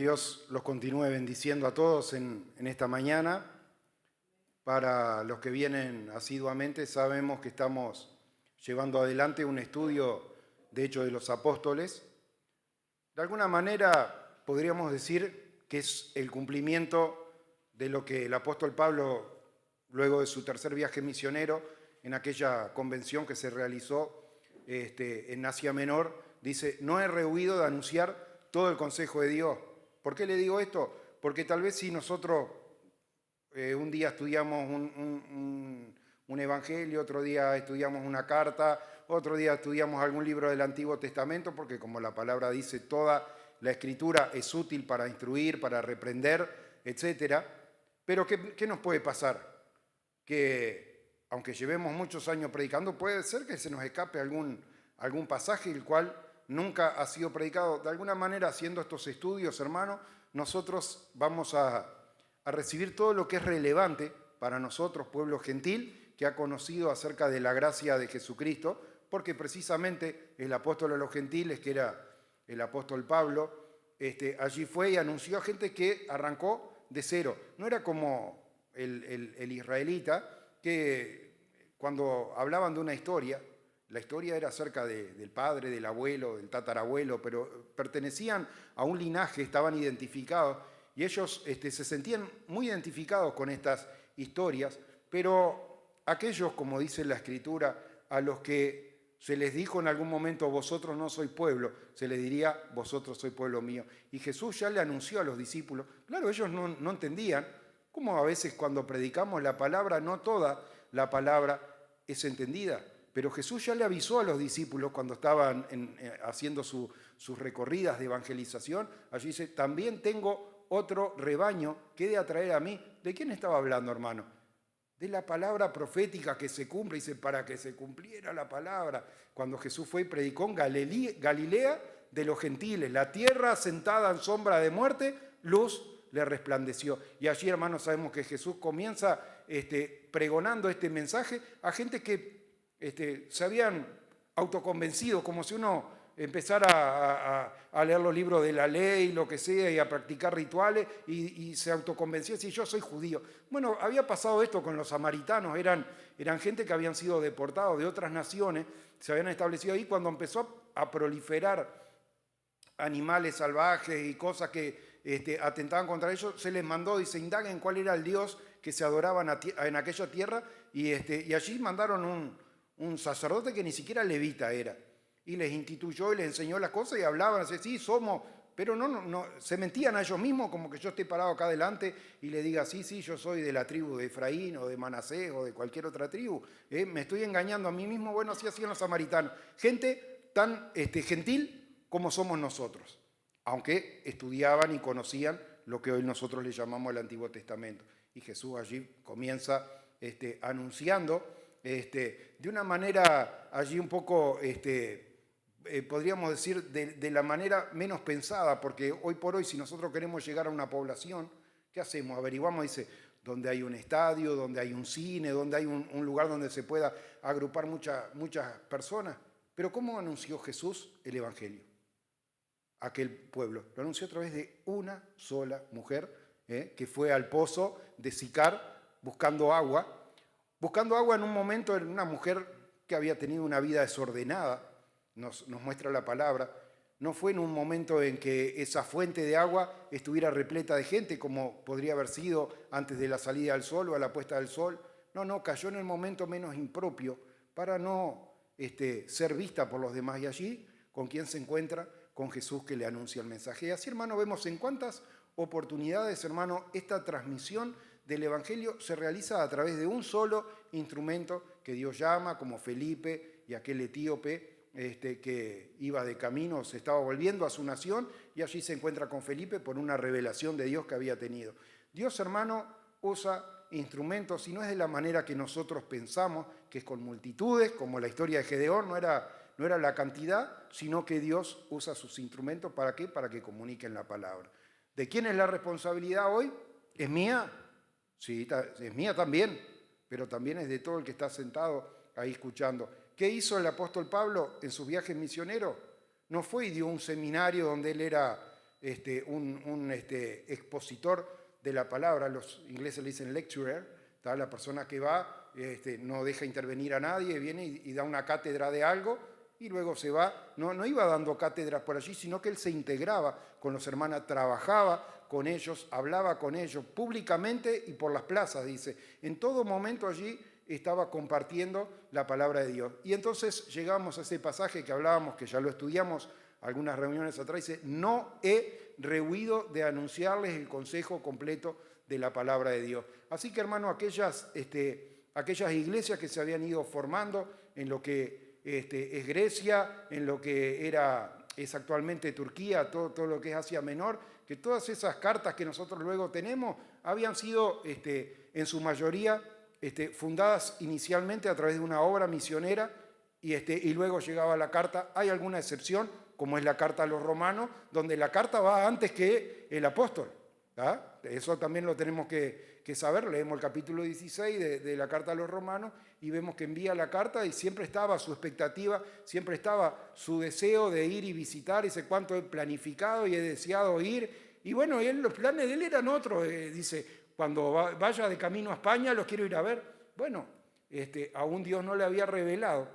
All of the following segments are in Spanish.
Dios los continúe bendiciendo a todos en esta mañana. Para los que vienen asiduamente, sabemos que estamos llevando adelante un estudio de Hechos de los Apóstoles. De alguna manera podríamos decir que es el cumplimiento de lo que el apóstol Pablo, luego de su tercer viaje misionero, en aquella convención que se realizó en Asia Menor, dice: no he rehuido de anunciar todo el consejo de Dios. ¿Por qué le digo esto? Porque tal vez si nosotros un día estudiamos un evangelio, otro día estudiamos una carta, otro día estudiamos algún libro del Antiguo Testamento, porque como la palabra dice, toda la Escritura es útil para instruir, para reprender, etc. Pero ¿qué nos puede pasar? Que aunque llevemos muchos años predicando, puede ser que se nos escape algún pasaje el cual nunca ha sido predicado. De alguna manera, haciendo estos estudios, hermanos, nosotros vamos a recibir todo lo que es relevante para nosotros, pueblo gentil, que ha conocido acerca de la gracia de Jesucristo, porque precisamente el apóstol a los gentiles, que era el apóstol Pablo, allí fue y anunció a gente que arrancó de cero. No era como el israelita, que cuando hablaban de una historia, la historia era acerca del padre, del abuelo, del tatarabuelo, pero pertenecían a un linaje, estaban identificados, y ellos se sentían muy identificados con estas historias, pero aquellos, como dice la Escritura, a los que se les dijo en algún momento, vosotros no sois pueblo, se les diría, vosotros sois pueblo mío. Y Jesús ya le anunció a los discípulos. Claro, ellos no entendían, como a veces cuando predicamos la palabra, no toda la palabra es entendida. Pero Jesús ya le avisó a los discípulos cuando estaban haciendo sus recorridas de evangelización. Allí dice: también tengo otro rebaño que he de atraer a mí. ¿De quién estaba hablando, hermano? De la palabra profética que se cumple. Dice: para que se cumpliera la palabra. Cuando Jesús fue y predicó en Galilea de los gentiles, la tierra sentada en sombra de muerte, luz le resplandeció. Y allí, hermanos, sabemos que Jesús comienza pregonando este mensaje a gente que se habían autoconvencido, como si uno empezara a leer los libros de la ley, lo que sea, y a practicar rituales, y se autoconvencía y decía: yo soy judío. Bueno, había pasado esto con los samaritanos, eran gente que habían sido deportados de otras naciones, se habían establecido ahí. Cuando empezó a proliferar animales salvajes y cosas que atentaban contra ellos, se les mandó, dice: indaguen cuál era el Dios que se adoraban en aquella tierra, y allí mandaron un sacerdote que ni siquiera levita era, y les instituyó y les enseñó las cosas, y hablaban así: sí, somos, pero no, se mentían a ellos mismos, como que yo esté parado acá adelante y le diga: sí, yo soy de la tribu de Efraín o de Manasés o de cualquier otra tribu, me estoy engañando a mí mismo. Bueno, así hacían los samaritanos, gente tan gentil como somos nosotros, aunque estudiaban y conocían lo que hoy nosotros le llamamos el Antiguo Testamento. Y Jesús allí comienza anunciando de una manera allí un poco, podríamos decir, de la manera menos pensada, porque hoy por hoy, si nosotros queremos llegar a una población, ¿qué hacemos? Averiguamos, dice, donde hay un estadio, donde hay un cine, donde hay un lugar donde se pueda agrupar muchas personas. Pero ¿cómo anunció Jesús el Evangelio a aquel pueblo? Lo anunció a través de una sola mujer, que fue al pozo de Sicar buscando agua en un momento. En una mujer que había tenido una vida desordenada, nos muestra la palabra. No fue en un momento en que esa fuente de agua estuviera repleta de gente, como podría haber sido antes de la salida del sol o a la puesta del sol. No, cayó en el momento menos impropio para no ser vista por los demás. Y allí, ¿con quién se encuentra? Con Jesús, que le anuncia el mensaje. Y así, hermano, vemos en cuántas oportunidades, hermano, esta transmisión del Evangelio se realiza a través de un solo instrumento que Dios llama, como Felipe y aquel etíope que iba de camino, se estaba volviendo a su nación, y allí se encuentra con Felipe por una revelación de Dios que había tenido. Dios, hermano, usa instrumentos, y no es de la manera que nosotros pensamos, que es con multitudes, como la historia de Gedeón. No era la cantidad, sino que Dios usa sus instrumentos. ¿Para qué? Para que comuniquen la palabra. ¿De quién es la responsabilidad hoy? ¿Es mía? Sí, es mía también, pero también es de todo el que está sentado ahí escuchando. ¿Qué hizo el apóstol Pablo en sus viajes misioneros? No fue y dio un seminario donde él era un expositor de la palabra, los ingleses le dicen lecturer, ¿tá? La persona que va, no deja intervenir a nadie, viene y da una cátedra de algo y luego se va. No iba dando cátedras por allí, sino que él se integraba con los hermanos, trabajaba con ellos, hablaba con ellos públicamente y por las plazas, dice. En todo momento allí estaba compartiendo la palabra de Dios. Y entonces llegamos a ese pasaje que hablábamos, que ya lo estudiamos algunas reuniones atrás, dice, no he rehuido de anunciarles el consejo completo de la palabra de Dios. Así que, hermano, aquellas iglesias que se habían ido formando en lo que es Grecia, en lo que es actualmente Turquía, todo lo que es Asia Menor, que todas esas cartas que nosotros luego tenemos habían sido en su mayoría fundadas inicialmente a través de una obra misionera y luego llegaba la carta. Hay alguna excepción, como es la carta a los romanos, donde la carta va antes que el apóstol. ¿Ah? Eso también lo tenemos que saber. Leemos el capítulo 16 de la carta a los romanos y vemos que envía la carta y siempre estaba su expectativa, siempre estaba su deseo de ir y visitar, y sé cuánto he planificado y he deseado ir. Y bueno, los planes de él eran otros. Dice, cuando vaya de camino a España los quiero ir a ver. Bueno, aún Dios no le había revelado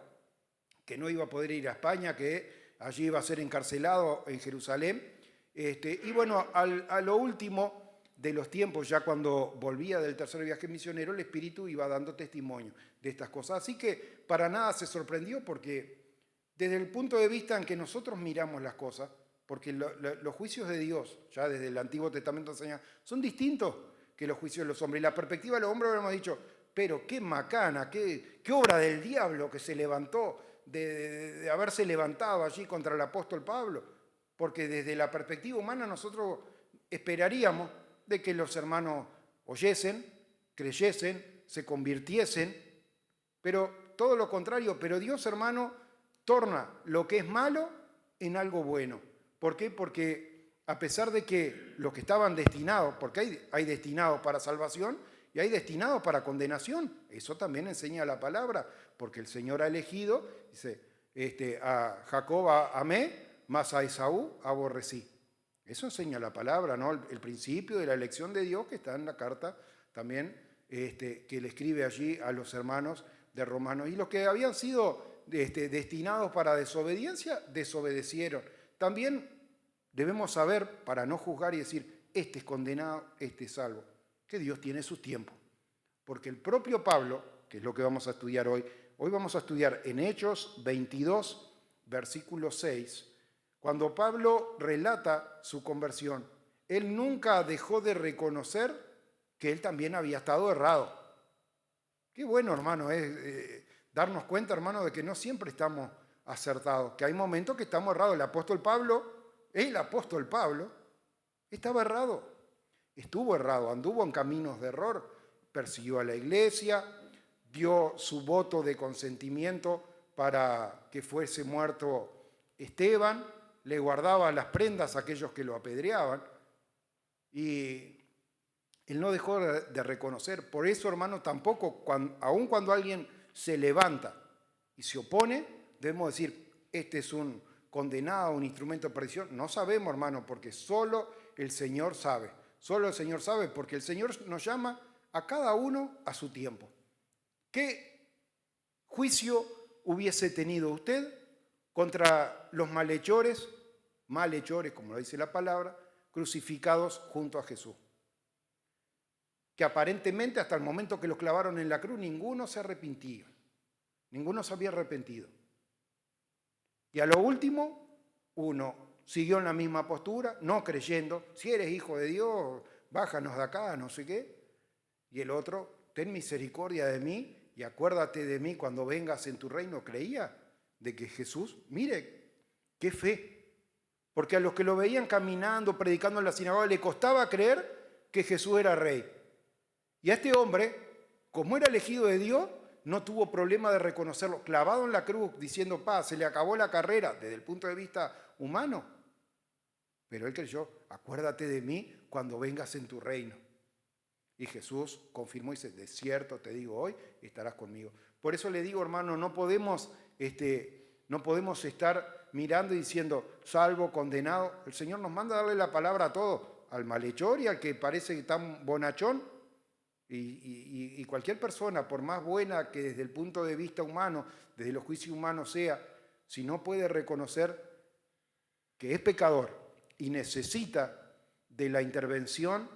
que no iba a poder ir a España, que allí iba a ser encarcelado en Jerusalén. Y bueno, a lo último de los tiempos, ya cuando volvía del tercer viaje misionero, el Espíritu iba dando testimonio de estas cosas. Así que para nada se sorprendió, porque desde el punto de vista en que nosotros miramos las cosas, porque los juicios de Dios, ya desde el Antiguo Testamento enseña, son distintos que los juicios de los hombres. Y la perspectiva de los hombres hemos dicho, pero qué macana, qué obra del diablo que se levantó, de haberse levantado allí contra el apóstol Pablo. Porque desde la perspectiva humana nosotros esperaríamos de que los hermanos oyesen, creyesen, se convirtiesen, pero todo lo contrario. Pero Dios, hermano, torna lo que es malo en algo bueno. ¿Por qué? Porque a pesar de que los que estaban destinados, porque hay destinados para salvación y hay destinados para condenación, eso también enseña la palabra, porque el Señor ha elegido, dice, a Jacob amé, mas a Esaú aborrecí. Eso enseña la palabra, ¿no? El principio de la elección de Dios que está en la carta también que le escribe allí a los hermanos de Romanos. Y los que habían sido destinados para desobediencia, desobedecieron. También debemos saber, para no juzgar y decir, este es condenado, este es salvo, que Dios tiene sus tiempos. Porque el propio Pablo, que es lo que vamos a estudiar hoy vamos a estudiar en Hechos 22, versículo 6, cuando Pablo relata su conversión, él nunca dejó de reconocer que él también había estado errado. Qué bueno, hermano, es darnos cuenta, hermano, de que no siempre estamos acertados, que hay momentos que estamos errados. El apóstol Pablo, estaba errado, estuvo errado, anduvo en caminos de error, persiguió a la iglesia, dio su voto de consentimiento para que fuese muerto Esteban, le guardaba las prendas a aquellos que lo apedreaban y él no dejó de reconocer. Por eso, hermano, tampoco, aun cuando alguien se levanta y se opone, debemos decir, este es un condenado, un instrumento de perdición. No sabemos, hermano, porque solo el Señor sabe. Solo el Señor sabe, porque el Señor nos llama a cada uno a su tiempo. ¿Qué juicio hubiese tenido usted contra los malhechores, como lo dice la palabra, crucificados junto a Jesús? Que aparentemente hasta el momento que los clavaron en la cruz ninguno se arrepentía, ninguno se había arrepentido. Y a lo último, uno siguió en la misma postura, no creyendo, si eres hijo de Dios, bájanos de acá, no sé qué. Y el otro, ten misericordia de mí y acuérdate de mí cuando vengas en tu reino. Creía de que Jesús, mire, qué fe. Porque a los que lo veían caminando, predicando en la sinagoga, le costaba creer que Jesús era rey. Y a este hombre, como era elegido de Dios, no tuvo problema de reconocerlo, clavado en la cruz, diciendo, se le acabó la carrera desde el punto de vista humano. Pero él creyó, acuérdate de mí cuando vengas en tu reino. Y Jesús confirmó y dice, de cierto te digo hoy, estarás conmigo. Por eso le digo, hermano, no podemos estar mirando y diciendo, salvo, condenado. El Señor nos manda a darle la palabra a todos, al malhechor y al que parece tan bonachón. Y cualquier persona, por más buena que desde el punto de vista humano, desde los juicios humanos sea, si no puede reconocer que es pecador y necesita de la intervención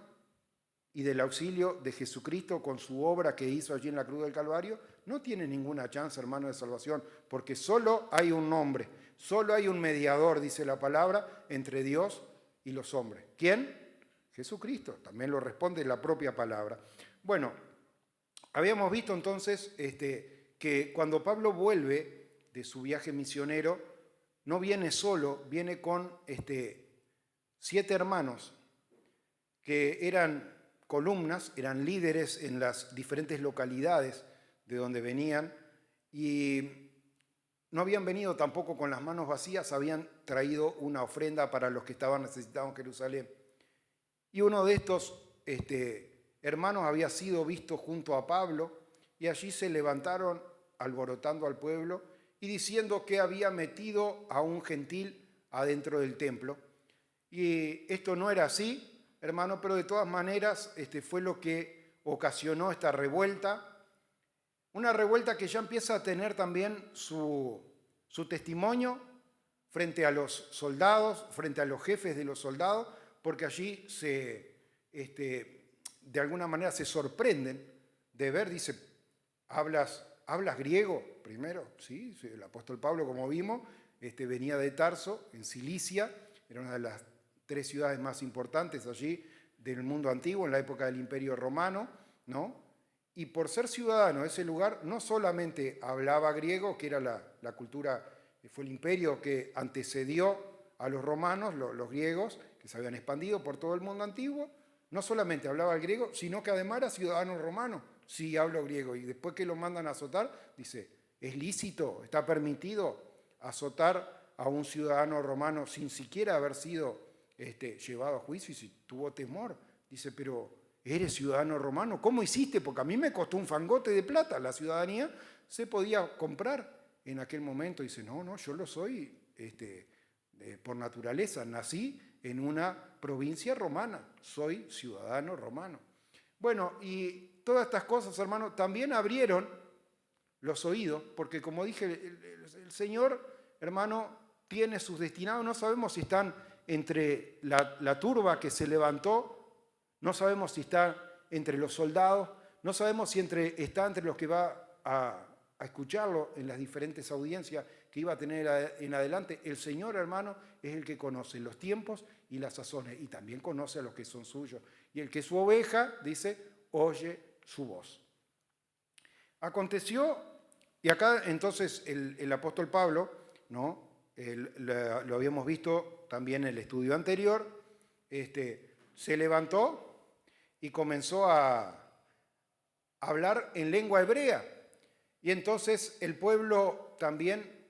y del auxilio de Jesucristo con su obra que hizo allí en la cruz del Calvario, no tiene ninguna chance, hermano, de salvación, porque solo hay un nombre, solo hay un mediador, dice la palabra, entre Dios y los hombres. ¿Quién? Jesucristo. También lo responde la propia palabra. Bueno, habíamos visto entonces que cuando Pablo vuelve de su viaje misionero, no viene solo, viene con 7 hermanos que eran columnas, eran líderes en las diferentes localidades de donde venían y no habían venido tampoco con las manos vacías, habían traído una ofrenda para los que estaban necesitados en Jerusalén. Y uno de estos hermanos había sido visto junto a Pablo y allí se levantaron alborotando al pueblo y diciendo que había metido a un gentil adentro del templo. Y esto no era así, hermano, pero de todas maneras fue lo que ocasionó esta revuelta. Una revuelta que ya empieza a tener también su testimonio frente a los soldados, frente a los jefes de los soldados, porque allí de alguna manera se sorprenden de ver, dice, ¿hablas griego primero? Sí, el apóstol Pablo, como vimos, venía de Tarso, en Cilicia, era una de las 3 ciudades más importantes allí del mundo antiguo, en la época del Imperio Romano, ¿no? Y por ser ciudadano de ese lugar, no solamente hablaba griego, que era la cultura, fue el imperio que antecedió a los romanos, los griegos, que se habían expandido por todo el mundo antiguo, no solamente hablaba el griego, sino que además era ciudadano romano. Sí, hablo griego. Y después que lo mandan a azotar, dice, es lícito, está permitido azotar a un ciudadano romano sin siquiera haber sido llevado a juicio, y si tuvo temor. Dice, pero ¿eres ciudadano romano? ¿Cómo hiciste? Porque a mí me costó un fangote de plata. La ciudadanía se podía comprar en aquel momento. Dice, no, yo lo soy por naturaleza. Nací en una provincia romana. Soy ciudadano romano. Bueno, y todas estas cosas, hermano, también abrieron los oídos, porque como dije, el Señor, hermano, tiene sus destinados. No sabemos si están entre la turba que se levantó, no sabemos si está entre los soldados, no sabemos si está entre los que va a escucharlo en las diferentes audiencias que iba a tener en adelante. El Señor, hermano, es el que conoce los tiempos y las sazones, y también conoce a los que son suyos. Y el que es su oveja, dice, oye su voz. Aconteció, y acá entonces el apóstol Pablo, ¿no? Lo habíamos visto también en el estudio anterior, se levantó y comenzó a hablar en lengua hebrea. Y entonces el pueblo también,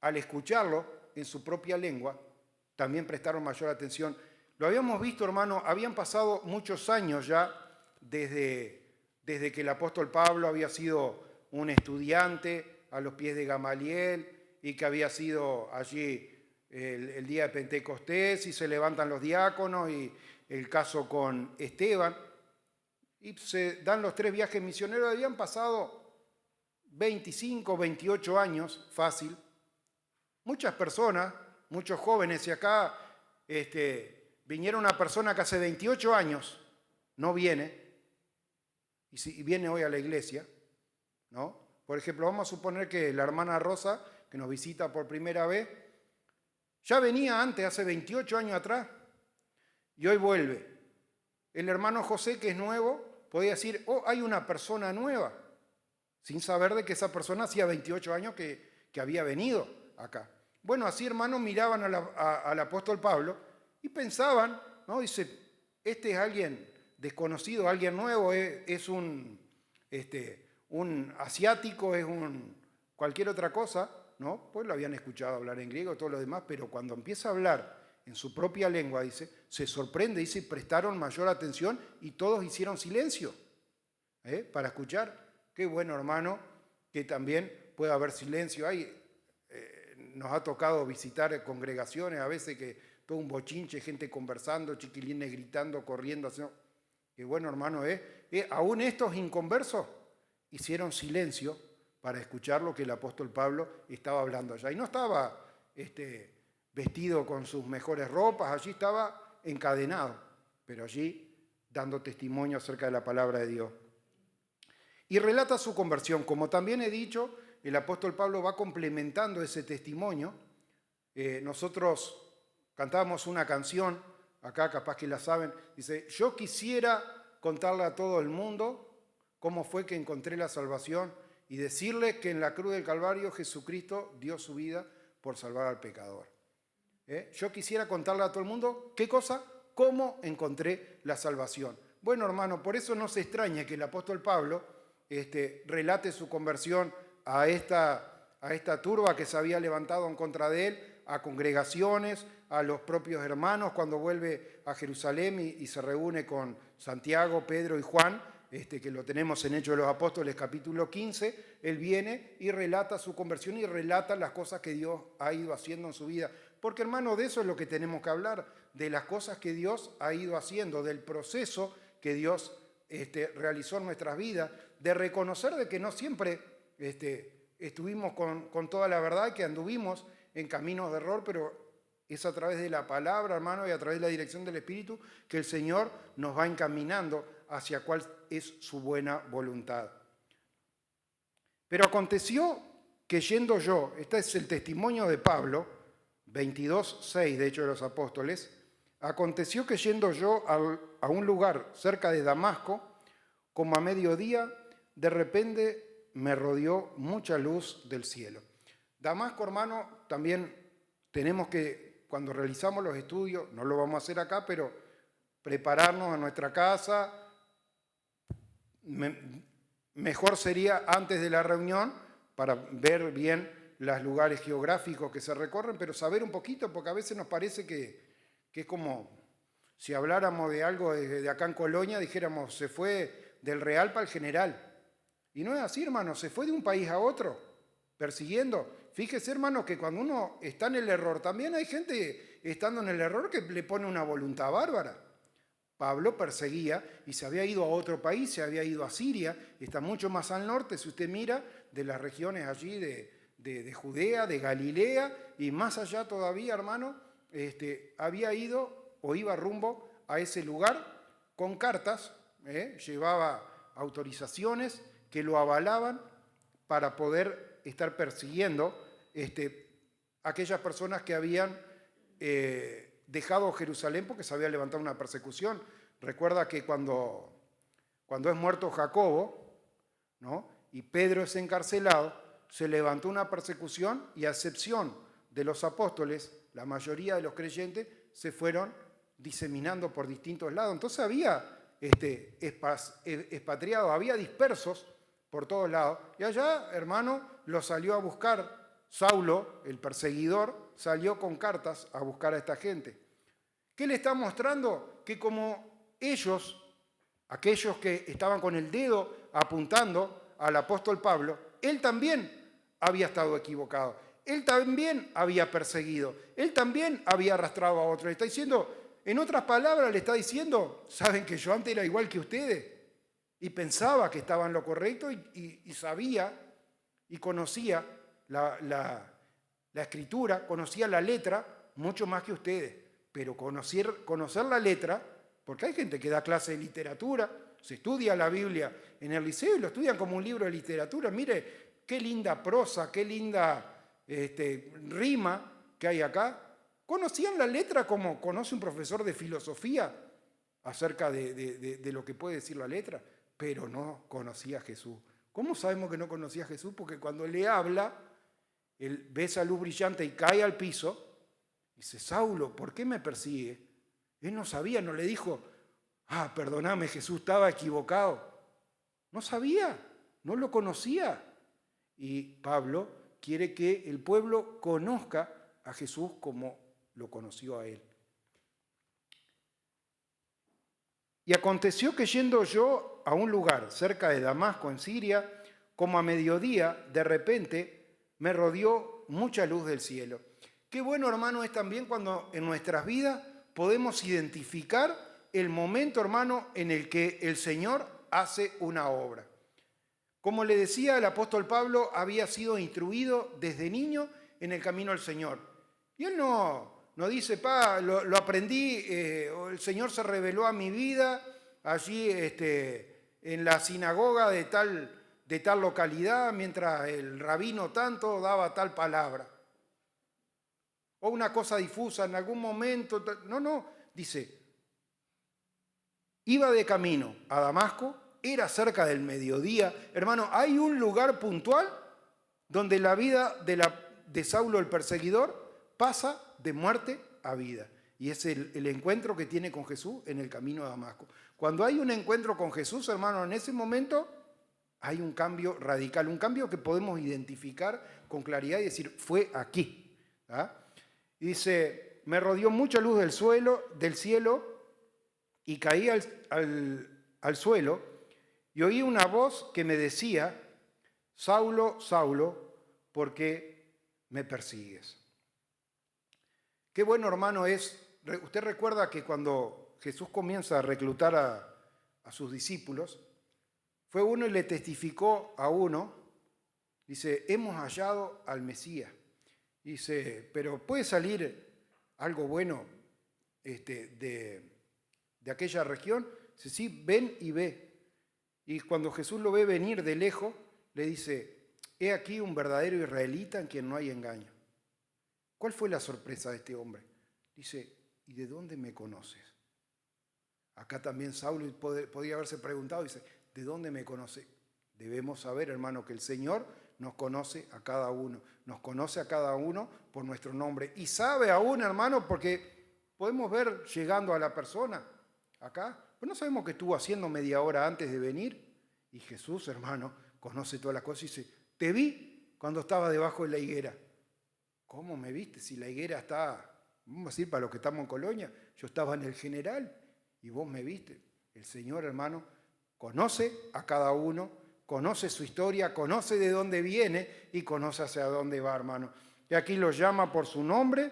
al escucharlo en su propia lengua, también prestaron mayor atención. Lo habíamos visto, hermano, habían pasado muchos años ya desde que el apóstol Pablo había sido un estudiante a los pies de Gamaliel y que había sido allí el día de Pentecostés y se levantan los diáconos y el caso con Esteban, y se dan los 3 viajes misioneros. Habían pasado 25, 28 años, fácil. Muchas personas, muchos jóvenes, y acá viniera una persona que hace 28 años no viene, y viene hoy a la iglesia, ¿no? Por ejemplo, vamos a suponer que la hermana Rosa, que nos visita por primera vez, ya venía antes, hace 28 años atrás, y hoy vuelve. El hermano José, que es nuevo, podía decir, oh, hay una persona nueva, sin saber de que esa persona hacía 28 años que había venido acá. Bueno, así, hermanos, miraban al apóstol Pablo y pensaban, ¿no? Dice, este es alguien desconocido, alguien nuevo, es un asiático, es cualquier otra cosa, ¿no? Pues lo habían escuchado hablar en griego y todo lo demás, pero cuando empieza a hablar en su propia lengua, dice, se sorprende, dice, prestaron mayor atención y todos hicieron silencio para escuchar. Qué bueno, hermano, que también pueda haber silencio. nos ha tocado visitar congregaciones, a veces que todo un bochinche, gente conversando, chiquilines gritando, corriendo, haciendo... Que bueno, hermano, aún estos inconversos hicieron silencio para escuchar lo que el apóstol Pablo estaba hablando allá. Y no estaba vestido con sus mejores ropas, allí estaba encadenado, pero allí dando testimonio acerca de la palabra de Dios. Y relata su conversión. Como también he dicho, el apóstol Pablo va complementando ese testimonio. Nosotros cantábamos una canción, acá capaz que la saben, dice: yo quisiera contarle a todo el mundo cómo fue que encontré la salvación y decirle que en la cruz del Calvario Jesucristo dio su vida por salvar al pecador. Yo quisiera contarle a todo el mundo, ¿qué cosa? ¿Cómo encontré la salvación? Bueno, hermano, por eso no se extraña que el apóstol Pablo relate su conversión a esta turba que se había levantado en contra de él, a congregaciones, a los propios hermanos, cuando vuelve a Jerusalén y se reúne con Santiago, Pedro y Juan, que lo tenemos en Hechos de los Apóstoles capítulo 15, él viene y relata su conversión y relata las cosas que Dios ha ido haciendo en su vida. Porque, hermano, de eso es lo que tenemos que hablar, de las cosas que Dios ha ido haciendo, del proceso que Dios realizó en nuestras vidas, de reconocer de que no siempre estuvimos con toda la verdad, que anduvimos en caminos de error, pero es a través de la palabra, hermano, y a través de la dirección del Espíritu que el Señor nos va encaminando hacia cuál es su buena voluntad. Pero aconteció que yendo yo, este es el testimonio de Pablo, 22:6 de Hechos de los Apóstoles, aconteció que yendo yo a un lugar cerca de Damasco, como a mediodía, de repente me rodeó mucha luz del cielo. Damasco, hermano, también tenemos que, cuando realizamos los estudios, no lo vamos a hacer acá, pero prepararnos a nuestra casa. Mejor sería antes de la reunión para ver bien los lugares geográficos que se recorren, pero saber un poquito, porque a veces nos parece que es como si habláramos de algo de acá en Colonia, dijéramos, se fue del Real para el General. Y no es así, hermano, se fue de un país a otro, persiguiendo. Fíjese, hermano, que cuando uno está en el error, también hay gente estando en el error que le pone una voluntad bárbara. Pablo perseguía y se había ido a otro país, se había ido a Siria, está mucho más al norte, si usted mira, de las regiones allí de Judea, de Galilea, y más allá todavía, hermano, había ido o iba rumbo a ese lugar con cartas, llevaba autorizaciones que lo avalaban para poder estar persiguiendo aquellas personas que habían dejado Jerusalén porque se había levantado una persecución. Recuerda que cuando es muerto Jacobo, ¿no?, y Pedro es encarcelado, se levantó una persecución y a excepción de los apóstoles, la mayoría de los creyentes se fueron diseminando por distintos lados. Entonces había expatriados, había dispersos por todos lados. Y allá, hermano, lo salió a buscar Saulo, el perseguidor, salió con cartas a buscar a esta gente. ¿Qué le está mostrando? Que como ellos, aquellos que estaban con el dedo apuntando al apóstol Pablo, él también había estado equivocado, él también había perseguido, él también había arrastrado a otros. Le está diciendo, en otras palabras, le está diciendo, saben que yo antes era igual que ustedes y pensaba que estaba en lo correcto y sabía y conocía la escritura, conocía la letra mucho más que ustedes, pero conocer la letra, porque hay gente que da clase de literatura, se estudia la Biblia en el liceo y lo estudian como un libro de literatura. Mire, qué linda prosa, qué linda rima que hay acá. Conocían la letra como conoce un profesor de filosofía acerca de lo que puede decir la letra, pero no conocía a Jesús. ¿Cómo sabemos que no conocía a Jesús? Porque cuando le habla, él ve esa luz brillante y cae al piso, y dice, Saulo, ¿por qué me persigue? Él no sabía, no le dijo, perdóname, Jesús, estaba equivocado. No sabía, no lo conocía. Y Pablo quiere que el pueblo conozca a Jesús como lo conoció a él. Y aconteció que yendo yo a un lugar cerca de Damasco, en Siria, como a mediodía, de repente me rodeó mucha luz del cielo. Qué bueno, hermano, es también cuando en nuestras vidas podemos identificar el momento, hermano, en el que el Señor hace una obra. Como le decía, el apóstol Pablo había sido instruido desde niño en el camino del Señor. Y él no dice, lo aprendí, el Señor se reveló a mi vida allí en la sinagoga de tal localidad, mientras el rabino tanto daba tal palabra. O una cosa difusa en algún momento. No, dice, iba de camino a Damasco, era cerca del mediodía. Hermano, hay un lugar puntual donde la vida de Saulo el perseguidor pasa de muerte a vida. Y es el encuentro que tiene con Jesús en el camino a Damasco. Cuando hay un encuentro con Jesús, hermano, en ese momento hay un cambio radical, un cambio que podemos identificar con claridad y decir, fue aquí. ¿Ah? Y dice, me rodeó mucha luz del cielo y caí al suelo y oí una voz que me decía, Saulo, Saulo, ¿por qué me persigues? Qué bueno, hermano, es. Usted recuerda que cuando Jesús comienza a reclutar a sus discípulos, fue uno y le testificó a uno, dice, hemos hallado al Mesías. Dice, pero ¿puede salir algo bueno de aquella región? Dice, sí, ven y ve. Y cuando Jesús lo ve venir de lejos, le dice, he aquí un verdadero israelita en quien no hay engaño. ¿Cuál fue la sorpresa de este hombre? Dice, ¿y de dónde me conoces? Acá también Saulo podría haberse preguntado, dice, ¿de dónde me conoce? Debemos saber, hermano, que el Señor nos conoce a cada uno. Nos conoce a cada uno por nuestro nombre. Y sabe aún, hermano, porque podemos ver llegando a la persona acá. Pues no sabemos qué estuvo haciendo media hora antes de venir. Y Jesús, hermano, conoce todas las cosas y dice, te vi cuando estaba debajo de la higuera. ¿Cómo me viste? Si la higuera está, vamos a decir, para los que estamos en Colonia, yo estaba en el General y vos me viste. El Señor, hermano, conoce a cada uno, conoce su historia, conoce de dónde viene y conoce hacia dónde va, hermano. Y aquí lo llama por su nombre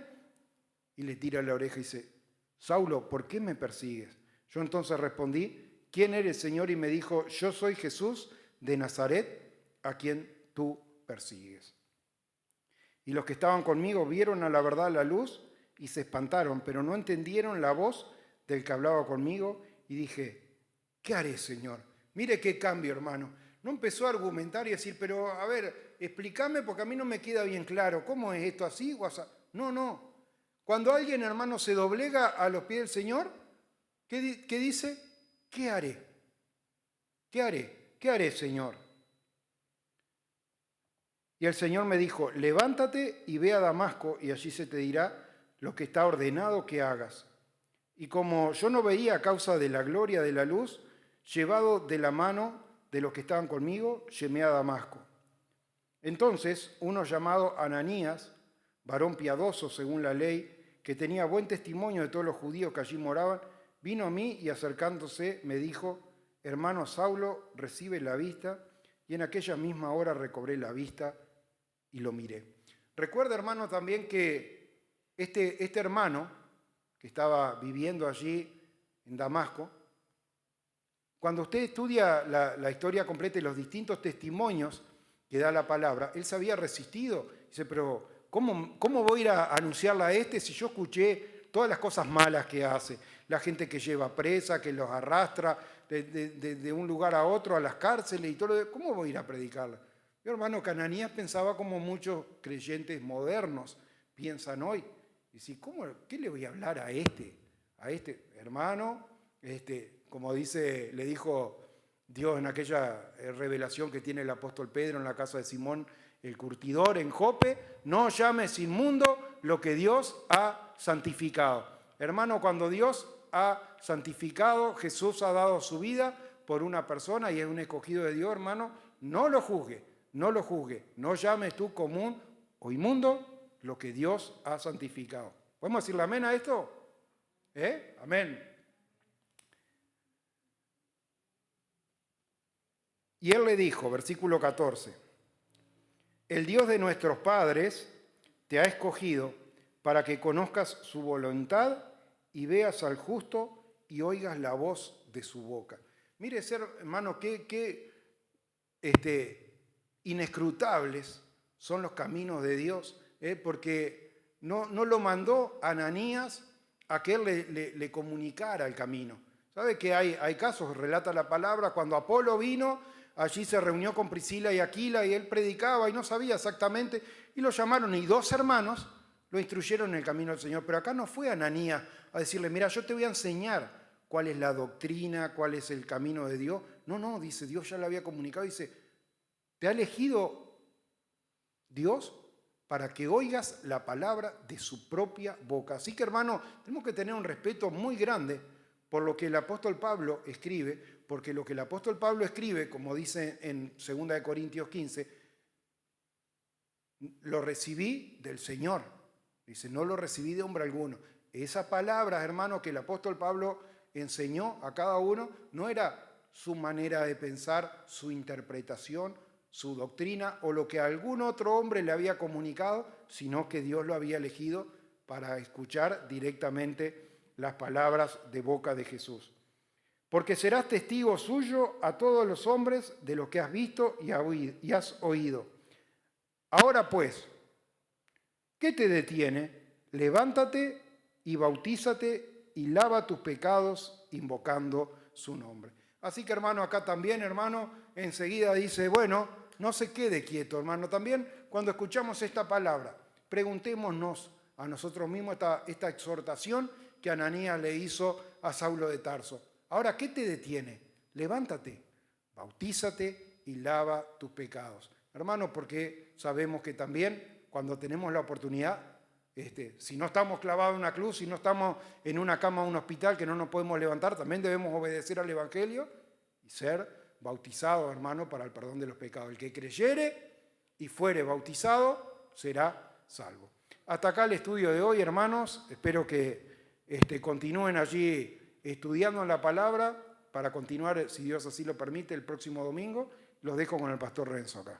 y le tira la oreja y dice, Saulo, ¿por qué me persigues? Yo entonces respondí, ¿quién eres, Señor? Y me dijo, yo soy Jesús de Nazaret, a quien tú persigues. Y los que estaban conmigo vieron a la verdad la luz y se espantaron, pero no entendieron la voz del que hablaba conmigo y dije, ¿qué haré, Señor? Mire qué cambio, hermano. No empezó a argumentar y decir, pero a ver, explícame porque a mí no me queda bien claro. ¿Cómo es esto así o así? No. Cuando alguien, hermano, se doblega a los pies del Señor, ¿qué dice? ¿Qué haré? ¿Qué haré? ¿Qué haré, Señor? Y el Señor me dijo, levántate y ve a Damasco y allí se te dirá lo que está ordenado que hagas. Y como yo no veía a causa de la gloria de la luz, llevado de la mano de los que estaban conmigo, llegué a Damasco. Entonces, uno llamado Ananías, varón piadoso según la ley, que tenía buen testimonio de todos los judíos que allí moraban, vino a mí y acercándose me dijo, hermano Saulo, recibe la vista, y en aquella misma hora recobré la vista y lo miré. Recuerda, hermano, también que este hermano que estaba viviendo allí en Damasco, cuando usted estudia la historia completa y los distintos testimonios que da la palabra, él se había resistido. Dice, pero ¿cómo voy a ir a anunciarla a este si yo escuché todas las cosas malas que hace? La gente que lleva presa, que los arrastra de un lugar a otro, a las cárceles y todo lo demás. ¿Cómo voy a ir a predicarla? Mi hermano, Ananías pensaba como muchos creyentes modernos piensan hoy. Dice, ¿qué le voy a hablar a este? A este hermano, como le dijo Dios en aquella revelación que tiene el apóstol Pedro en la casa de Simón, el curtidor en Jope, no llames inmundo lo que Dios ha santificado. Hermano, cuando Dios ha santificado, Jesús ha dado su vida por una persona y es un escogido de Dios, hermano, no lo juzgue, no llames tú común o inmundo lo que Dios ha santificado. ¿Podemos decirle amén a esto? Amén. Y él le dijo, versículo 14, el Dios de nuestros padres te ha escogido para que conozcas su voluntad y veas al justo y oigas la voz de su boca. Mire, hermano, qué inescrutables son los caminos de Dios, porque no lo mandó Ananías a que él le comunicara el camino. ¿Sabe que hay casos? Relata la palabra, cuando Apolo vino, allí se reunió con Priscila y Aquila y él predicaba y no sabía exactamente, y lo llamaron y 2 hermanos lo instruyeron en el camino del Señor. Pero acá no fue Ananías a decirle, mira, yo te voy a enseñar cuál es la doctrina, cuál es el camino de Dios. No, dice, Dios ya lo había comunicado, dice, te ha elegido Dios para que oigas la palabra de su propia boca. Así que, hermano, tenemos que tener un respeto muy grande por lo que el apóstol Pablo escribe, porque lo que el apóstol Pablo escribe, como dice en 2 Corintios 15, lo recibí del Señor. Dice, no lo recibí de hombre alguno. Esa palabra, hermano, que el apóstol Pablo enseñó a cada uno, no era su manera de pensar, su interpretación, su doctrina o lo que algún otro hombre le había comunicado, sino que Dios lo había elegido para escuchar directamente las palabras de boca de Jesús. Porque serás testigo suyo a todos los hombres de lo que has visto y has oído. Ahora pues, ¿qué te detiene? Levántate y bautízate y lava tus pecados invocando su nombre. Así que, hermano, acá también, hermano, enseguida dice, bueno, no se quede quieto, hermano. También cuando escuchamos esta palabra, preguntémonos a nosotros mismos esta exhortación que Ananías le hizo a Saulo de Tarso. Ahora, ¿qué te detiene? Levántate, bautízate y lava tus pecados. Hermano, porque sabemos que también cuando tenemos la oportunidad, si no estamos clavados en una cruz, si no estamos en una cama de un hospital que no nos podemos levantar, también debemos obedecer al Evangelio y ser bautizados, hermano, para el perdón de los pecados. El que creyere y fuere bautizado será salvo. Hasta acá el estudio de hoy, hermanos. Espero que continúen allí estudiando la palabra para continuar, si Dios así lo permite, el próximo domingo. Los dejo con el pastor Renzo acá.